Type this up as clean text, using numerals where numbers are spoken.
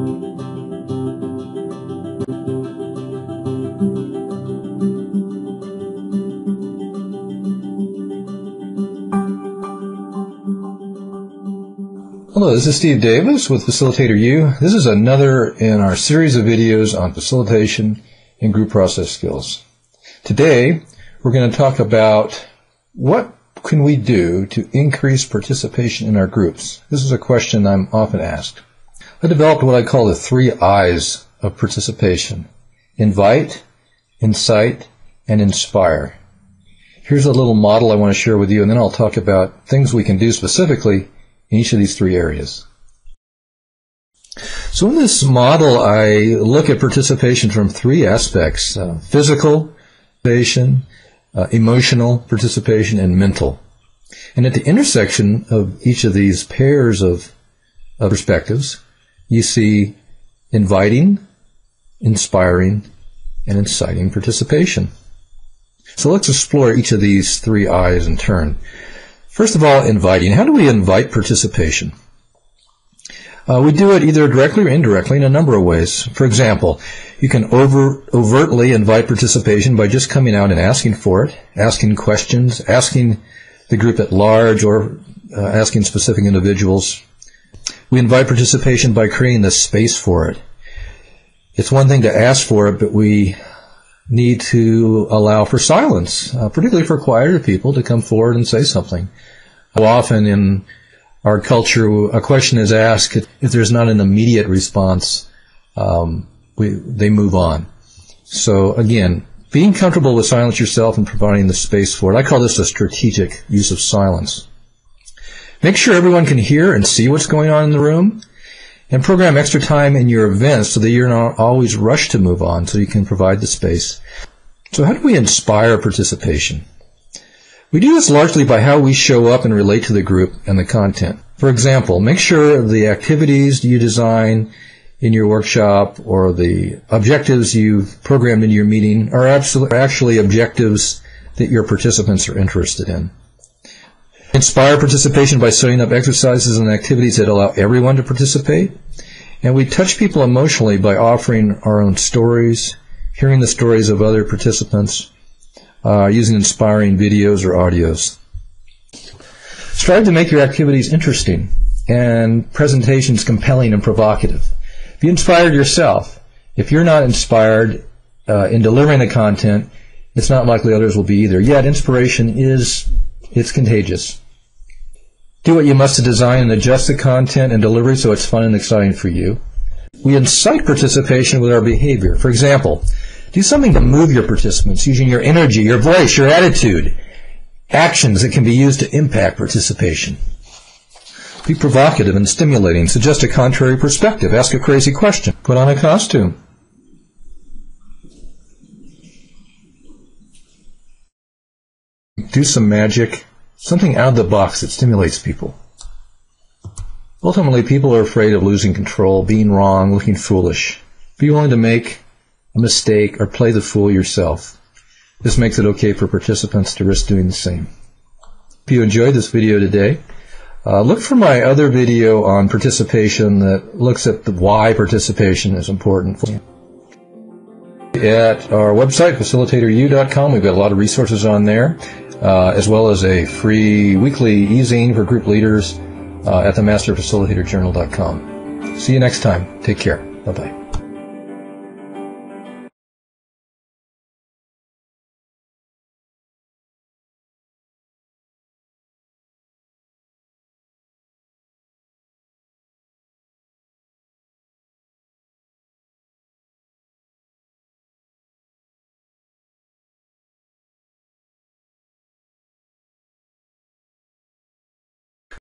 Hello, this is Steve Davis with Facilitator U. This is another in our series of videos on facilitation and group process skills. Today, we're going to talk about what can we do to increase participation in our groups. This is a question I'm often asked. I developed what I call the 3 I's of participation: invite, incite, and inspire. Here's a little model I want to share with you, and then I'll talk about things we can do specifically in each of these 3 areas. So in this model, I look at participation from 3 aspects: physical participation, emotional participation, and mental. And at the intersection of each of these pairs of perspectives, you see inviting, inspiring, and inciting participation. So let's explore each of these 3 I's in turn. First of all, inviting. How do we invite participation? We do it either directly or indirectly in a number of ways. For example, you can overtly invite participation by just coming out and asking for it, asking questions, asking the group at large, or asking specific individuals. We invite participation by creating the space for it. It's one thing to ask for it, but we need to allow for silence, particularly for quieter people to come forward and say something. How often in our culture a question is asked, if there's not an immediate response, they move on. So again, being comfortable with silence yourself and providing the space for it. I call this a strategic use of silence. Make sure everyone can hear and see what's going on in the room, and program extra time in your events so that you're not always rushed to move on, so you can provide the space. So how do we inspire participation? We do this largely by how we show up and relate to the group and the content. For example, make sure the activities you design in your workshop or the objectives you've programmed into your meeting are actually objectives that your participants are interested in. Inspire participation by setting up exercises and activities that allow everyone to participate. And we touch people emotionally by offering our own stories, hearing the stories of other participants, using inspiring videos or audios. Strive to make your activities interesting and presentations compelling and provocative. Be inspired yourself. If you're not inspired in delivering the content, it's not likely others will be either. Yet inspiration it's contagious. Do what you must to design and adjust the content and delivery so it's fun and exciting for you. We incite participation with our behavior. For example, do something to move your participants using your energy, your voice, your attitude. Actions that can be used to impact participation. Be provocative and stimulating. Suggest a contrary perspective. Ask a crazy question. Put on a costume. Do some magic. Something out of the box that stimulates people. Ultimately, people are afraid of losing control, being wrong, looking foolish. Be willing to make a mistake or play the fool yourself. This makes it okay for participants to risk doing the same. If you enjoyed this video today, look for my other video on participation that looks at why participation is important for you. At our website, facilitatoru.com, we've got a lot of resources on there, as well as a free weekly e-zine for group leaders at themasterfacilitatorjournal.com. See you next time. Take care. Bye-bye.